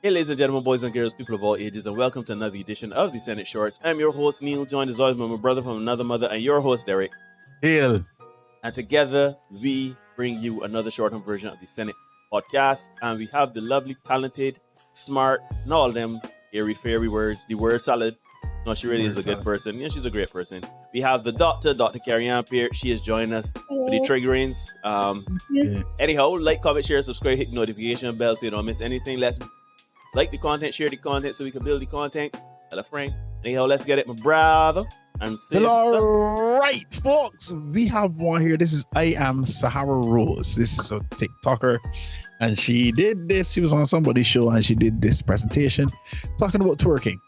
Hey, ladies and gentlemen, boys and girls, people of all ages, and welcome to another edition of the Senate Shorts. I'm your host, Neil, joined as always by my brother from another mother, and your host, Derek. Hail. And together, we bring you another shortened version of the Senate podcast. And we have the lovely, talented, smart, and all of them airy, fairy words, the word salad. No, she really is a good person. Yeah, she's a great person. We have the Dr. Carrie Ann Pierre. She is joining us for the triggerings. Anyhow, like, comment, share, subscribe, hit the notification bell so you don't miss anything. Let's like the content, share the content so we can build the content. Tell a friend. Anyhow, let's get it, my brother and sister. All right, folks. We have one here. This is I Am Sahara Rose. This is a TikToker. And she did this. She was on somebody's show and she did this presentation talking about twerking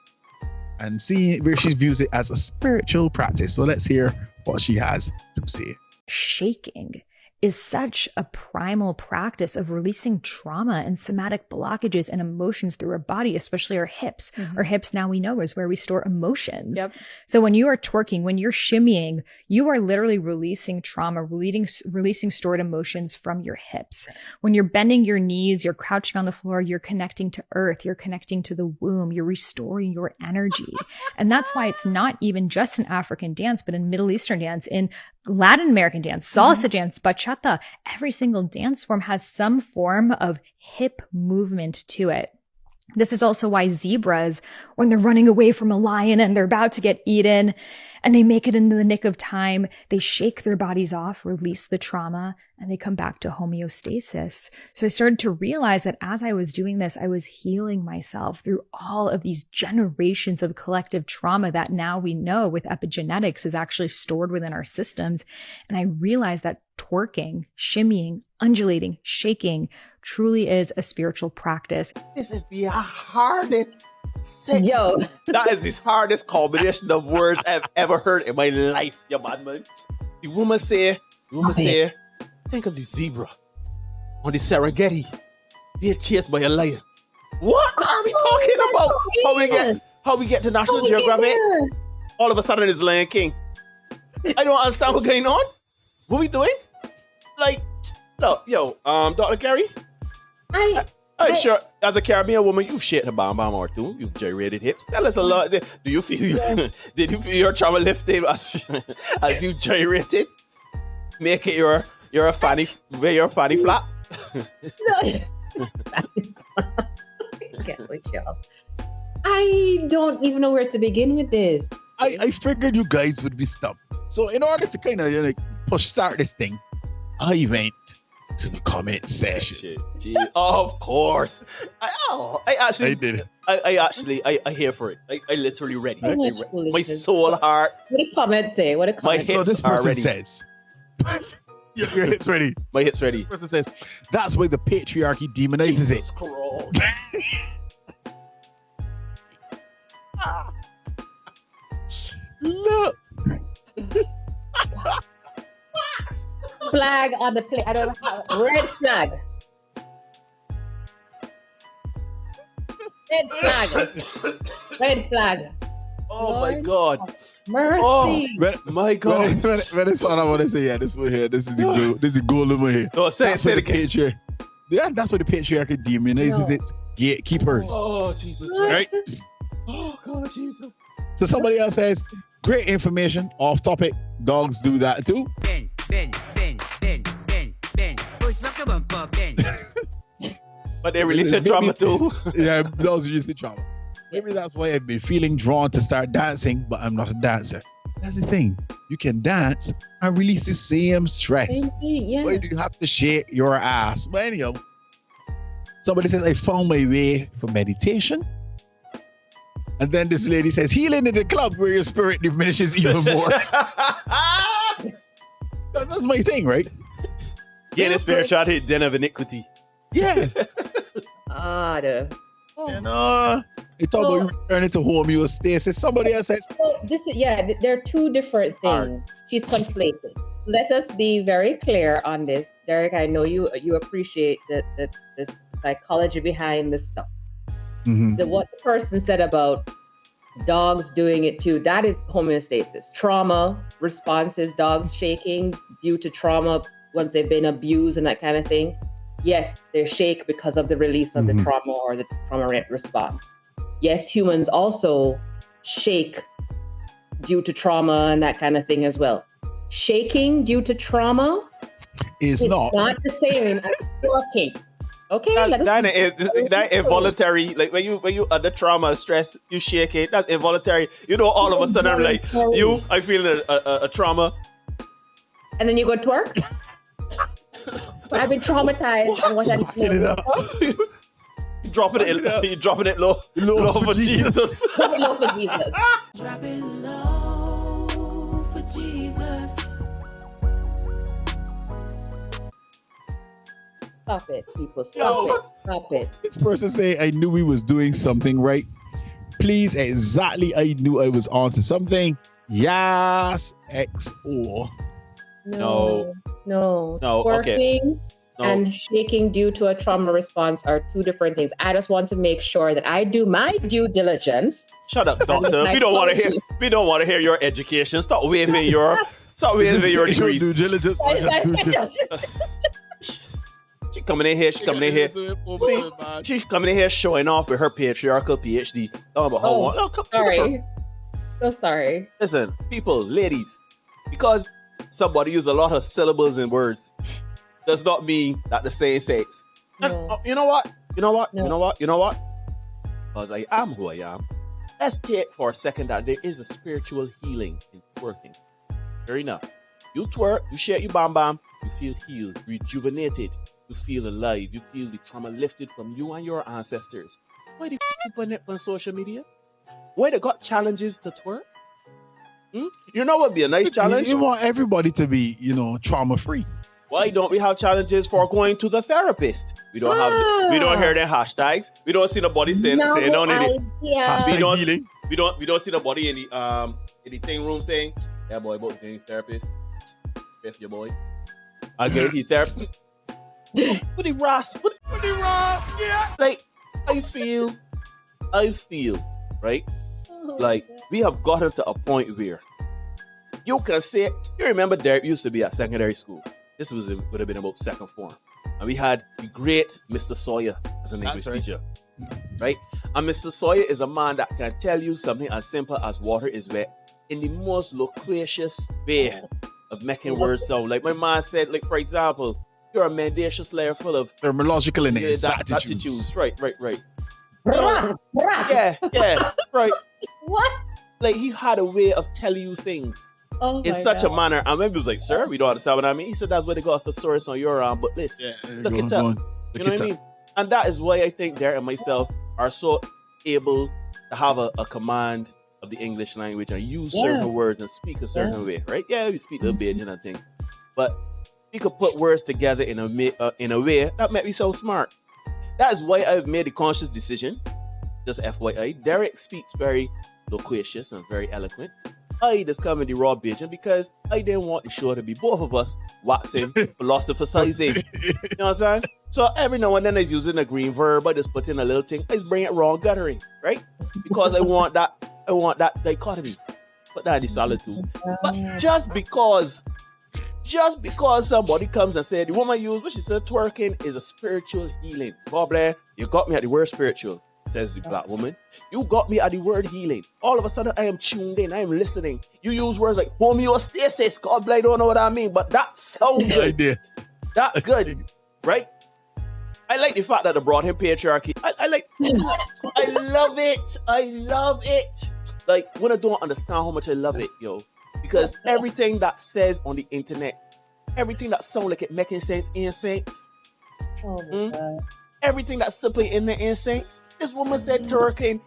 and seeing where she views it as a spiritual practice. So let's hear what she has to say. Shaking is such a primal practice of releasing trauma and somatic blockages and emotions through our body, especially our hips. Mm-hmm. Our hips, now we know, is where we store emotions. Yep. So when you are twerking, when you're shimmying, you are literally releasing trauma, releasing stored emotions from your hips. When you're bending your knees, you're crouching on the floor, you're connecting to earth, you're connecting to the womb, you're restoring your energy. And that's why it's not even just an African dance, but in Middle Eastern dance, in Latin American dance, salsa dance, bachata, every single dance form has some form of hip movement to it. This is also why zebras, when they're running away from a lion and they're about to get eaten and they make it into the nick of time, they shake their bodies off, release the trauma, and they come back to homeostasis. So I started to realize that as I was doing this, I was healing myself through all of these generations of collective trauma that now we know with epigenetics is actually stored within our systems. And I realized that twerking, shimmying, undulating, shaking truly is a spiritual practice. This is the hardest Yo, that is the hardest combination of words I've ever heard in my life, yeah, man. The woman say, think of the zebra on the Serengeti being chased by a lion. What are we talking about? How we get to National Geographic? All of a sudden it's Lion King. I don't understand what's going on. What we doing? Like, no, yo, Dr. Carrie? I'm sure as a Caribbean woman, you've shit a bomb or two. You've gyrated hips. Tell us a lot. Do you feel? Did you feel your trauma lifted as you gyrated? Make it your fanny flap. Get with y'all. I don't even know where to begin with this. I figured you guys would be stumped. So in order to kind of start this thing, I went to the comment section. Of course. I actually did it. I here for it. I literally ready. My soul, heart. What do comments say? What do comments say? So this person says, your hips ready. My hips ready. This person says, that's why the patriarchy demonizes Jesus it. Look. Flag on the plate. I don't know how. Red flag. Red flag. Red flag. Oh Lord, my God. Mercy. Oh my God. When it's on, I want to say, yeah, this one here. This is the goal over here. No, say it again. That's what the patriarchy demonizes its gatekeepers. Oh, Jesus. Right? Oh, God, Jesus. So somebody else says, great information, off topic. Dogs do that too. But they release your trauma too. Yeah, dogs release the trauma. Maybe that's why I've been feeling drawn to start dancing, but I'm not a dancer. That's the thing. You can dance and release the same stress. Yes. Why do you have to shake your ass? But anyhow, somebody says, I found my way for meditation. And then this lady says, healing in the club where your spirit diminishes even more. That's my thing, right? Yeah, the spirituality den of iniquity. Yeah. You know, they talk about returning to homeostasis. Somebody else says, there are two different things. She's conflating. Let us be very clear on this. Derek, I know you appreciate the psychology behind this stuff. Mm-hmm. What the person said about dogs doing it too, that is homeostasis. Trauma responses, dogs shaking due to trauma once they've been abused and that kind of thing. yes, they shake because of the release of the trauma or the trauma response. Yes, humans also shake due to trauma and that kind of thing as well. Shaking due to trauma is not the same as twerking. Okay, that involuntary, like when you under trauma, stress, you shake it. That's involuntary. You know, all of a sudden I'm like, I feel a trauma, and then you go twerk. But I've been traumatized. And what you dropping it low for Jesus. Drop it low for Jesus. Drop it low for Jesus. Stop it, people. Stop it. This person say, I knew we was doing something right. Please, exactly, I knew I was onto something. Yes, XO. No. Okay. Twerking and shaking due to a trauma response are two different things. I just want to make sure that I do my due diligence. Shut up, doctor. We don't want to hear your education. Stop waving your degrees. Due diligence. She coming in here. She's coming in here showing off with her patriarchal PhD. So sorry. Listen, people, ladies, because somebody used a lot of syllables and words does not mean that the same sex. No. And, you know what? Because I am who I am. Let's take for a second that there is a spiritual healing in twerking. Fair enough. You twerk, you shake your bam bam, you feel healed, rejuvenated, you feel alive, you feel the trauma lifted from you and your ancestors. Why do you put it on social media? Why they got challenges to twerk? You know what would be a nice challenge? You want everybody to be, trauma free. Why don't we have challenges for going to the therapist? We don't hear their hashtags. We don't see nobody saying no anything. We don't see nobody in the thing room saying, yeah boy, about getting therapist. If your boy. I'll get you therapy. What the Ross? Yeah. Like, I feel, right? Like, we have gotten to a point where you can say, you remember Derek used to be at secondary school. This would have been about second form. And we had the great Mr. Sawyer as an English teacher, right? And Mr. Sawyer is a man that can tell you something as simple as water is wet in the most loquacious way of making words sound. Like my man said, like, for example, you're a mendacious layer full of thermological and attitudes. Right. Yeah, right. What? Like, he had a way of telling you things in such a manner. I remember he was like, sir, we don't understand what I mean. He said, that's where they got a thesaurus on your arm, but listen, look it up. You know what I mean? And that is why I think Derek and myself are so able to have a command of the English language and use certain words and speak a certain way, right? Yeah, we speak a little bit, and thing, but we could put words together in a way that make me so smart. That is why I've made the conscious decision, just FYI, Derek speaks very loquacious and very eloquent. I just come in the raw Bajan because I didn't want the show to be both of us waxing, philosophizing. You know what I'm saying? So every now and then I using a green verb, I just put in a little thing, I just bring it raw guttering, right? Because I want that dichotomy. Put that in the solitude. But just because somebody comes and said, the woman used what she said, twerking is a spiritual healing. God bless, you got me at the word spiritual, says the black woman. You got me at the word healing. All of a sudden, I am tuned in. I am listening. You use words like homeostasis. God bless, I don't know what I mean, but that sounds good. That good, right? I like the fact that they brought him patriarchy. I love it. Like, when I don't understand how much I love it, yo. Because everything that says on the internet, everything that sounds like it making sense ain't sense. Oh my God. Everything that's simply in the instincts. This woman said twerking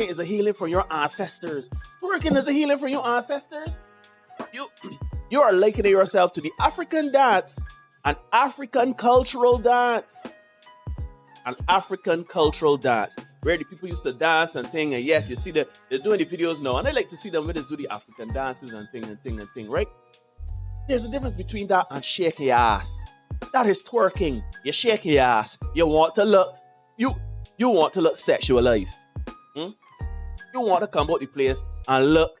is a healing from your ancestors. Twerking is a healing from your ancestors. You are likening yourself to the African dance, an African cultural dance. An African cultural dance where the people used to dance and thing, and yes, you see that they're doing the videos now, and I like to see them when they do the African dances and thing, right? There's a difference between that and shaking your ass. That is twerking. You shake your ass. You want to look sexualized. You want to come out the place and look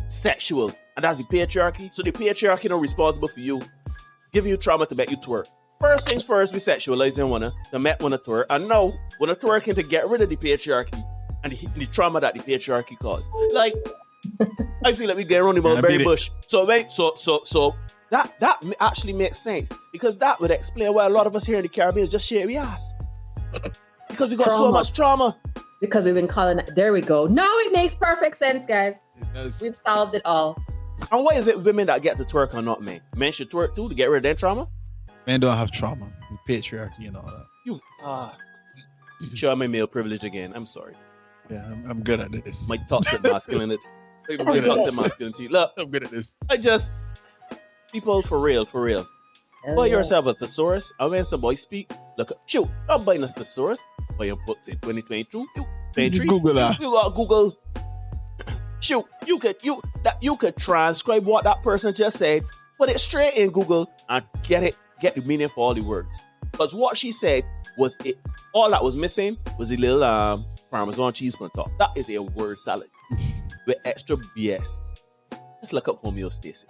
sexual. And that's the patriarchy. So the patriarchy is responsible for you, giving you trauma to make you twerk. First things first, we sexualizing one, the met one twerk, and now when a twerking to get rid of the patriarchy and the trauma that the patriarchy caused. Like, I feel like we get around the mulberry bush. So that actually makes sense because that would explain why a lot of us here in the Caribbean is just shit we ass. Because we got so much trauma. Because we've been calling it. There we go. Now it makes perfect sense, guys. We've solved it all. And why is it women that get to twerk or not men? Men should twerk too to get rid of their trauma? Men don't have trauma. Patriarchy and all that. You show my male privilege again. I'm sorry. Yeah, I'm good at this. My toxic masculinity. My toxic masculinity. Look, I'm good at this. People for real. Buy yourself a thesaurus, and when some boy speak, look, shoot, I'm buying a thesaurus. Buy your books in 2022, 23. Google that. You got Google. Shoot, you could transcribe what that person just said, put it straight in Google, and get the meaning for all the words. Because what she said was it. All that was missing was the little Parmesan cheese on top. That is a word salad with extra BS. Let's look up homeostasis.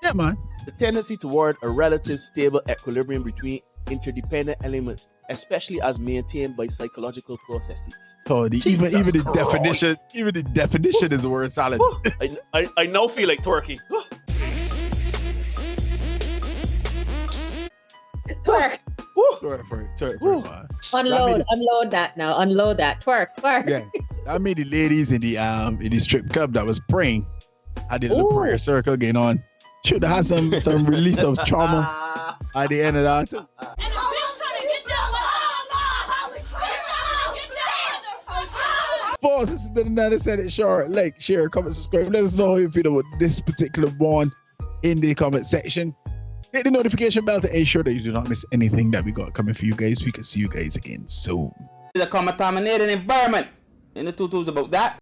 Yeah, man. The tendency toward a relative stable equilibrium between interdependent elements, especially as maintained by psychological processes. Oh, even the definition is a word salad. I now feel like twerking. Twerk. Twerk, man. Unload that now. Unload that. Twerk. Yeah, I made the ladies in the strip club that was praying. I did a little prayer circle going on. Should have had some release of trauma at the end of that. And the bitch trying to get down with Holy Spirit. Boss, this has been another Senate short. Like, share, comment, subscribe. Let us know how you feel about this particular one in the comment section. Hit the notification bell to ensure that you do not miss anything that we got coming for you guys. We can see you guys again soon. It's a contaminated environment. And the tutu's about that.